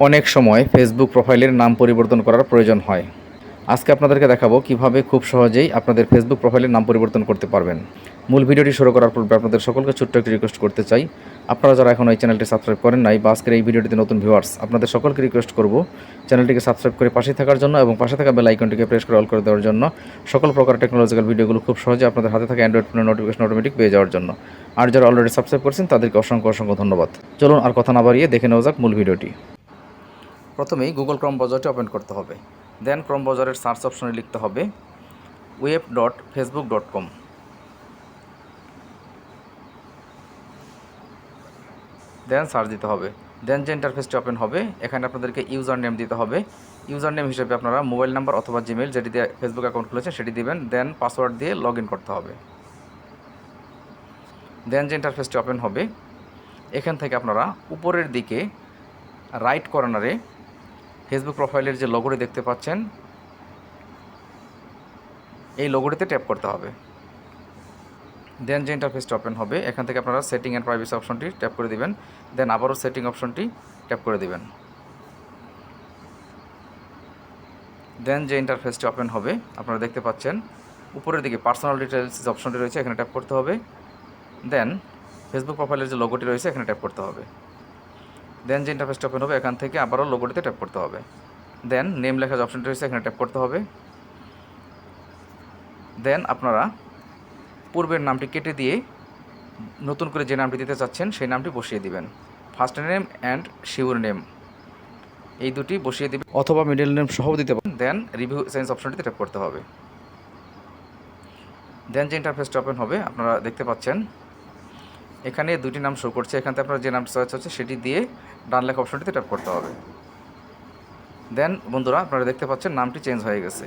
অনেক সময় ফেসবুক প্রোফাইলের নাম পরিবর্তন করার প্রয়োজন হয়। আজকে আপনাদেরকে দেখাবো কিভাবে খুব সহজেই আপনাদের ফেসবুক প্রোফাইলের নাম পরিবর্তন করতে পারবেন। মূল ভিডিওটি শুরু করার পূর্বে আপনাদের সকলকে ছোট্ট একটি রিকোয়েস্ট করতে চাই, আপনারা যারা এখন এই চ্যানেলটি সাবস্ক্রাইব করেন নাই বা আজকের এই ভিডিওটিতে নতুন ভিউয়ার্স, আপনাদের সকলকে রিকোয়েস্ট করব চ্যানেলটিকে সাবস্ক্রাইব করে পাশে থাকার জন্য এবং পাশে থাকা বেল আইকনটিকে প্রেস করে অল করে দেওয়ার জন্য, সকল প্রকার টেকনোলজিক্যাল ভিডিওগুলো খুব সহজে আপনাদের হাতে থাকা অ্যান্ড্রয়েড ফোনের নোটিফিকেশন অটোমেটিক পেয়ে যাওয়ার জন্য। আর যারা অলরেডি সাবস্ক্রাইব করেছেন তাদেরকে অসংখ্য অসংখ্য ধন্যবাদ। চলুন আর কথা না বাড়িয়ে দেখে নেওয়া যাক মূল ভিডিওটি। প্রথমেই গুগল ক্রোম ব্রাউজারটি ওপেন করতে হবে। দেন ক্রোম ব্রাউজারের সার্চ অপশনে লিখতে হবে web.facebook.com। দেন সার্চ দিতে হবে। দেন যে ইন্টারফেসটি ওপেন হবে, এখানে আপনাদেরকে ইউজার নেম দিতে হবে। ইউজার নেম হিসেবে আপনারা মোবাইল নাম্বার অথবা জিমেল যেটি দিয়ে ফেসবুক অ্যাকাউন্ট খুলেছেন সেটি দিবেন। দেন পাসওয়ার্ড দিয়ে লগ ইন করতে হবে। দেন যে ইন্টারফেসটি ওপেন হবে, এখান থেকে আপনারা উপরের দিকে রাইট কর্নারে ফেসবুক প্রোফাইলের যে লোগোটি দেখতে পাচ্ছেন, এই লোগোটিতে ট্যাপ করতে হবে। দেন যে ইন্টারফেসটি ওপেন হবে, এখান থেকে আপনারা সেটিং অ্যান্ড প্রাইভেসি অপশনটি ট্যাপ করে দিবেন। দেন আবারও সেটিং অপশনটি ট্যাপ করে দিবেন। দেন যে ইন্টারফেসটি ওপেন হবে, আপনারা দেখতে পাচ্ছেন উপরের দিকে পার্সোনাল ডিটেলস যে অপশনটি রয়েছে এখানে ট্যাপ করতে হবে। দেন ফেসবুক প্রোফাইলের যে লোগোটি রয়েছে এখানে ট্যাপ করতে হবে। দেন যে ইন্টারফেসটি ওপেন হবে, এখান থেকে আবারও লোগোটিতে ট্যাপ করতে হবে। দেন নেম লেখা যে অপশনটি রয়েছে এখানে ট্যাপ করতে হবে। দেন আপনারা পূর্বের নামটি কেটে দিয়ে নতুন করে যে নামটি দিতে চাচ্ছেন সেই নামটি বসিয়ে দিবেন। First name and sure name এই দুটি বসিয়ে দিবেন, অথবা মিডল নেম সহও দিতে পারেন। দেন রিভিউ চেঞ্জ অপশনটিতে ট্যাপ করতে হবে। দেন যে ইন্টারফেসটি ওপেন হবে, আপনারা দেখতে পাচ্ছেন এখানে দুটি নাম শো করছে। এখান থেকে আপনারা যে নামটি চয়েস হচ্ছে সেটি দিয়ে ডান লেখা অপশনটিতে ট্যাপ করতে হবে। দেন বন্ধুরা আপনারা দেখতে পাচ্ছেন নামটি চেঞ্জ হয়ে গেছে।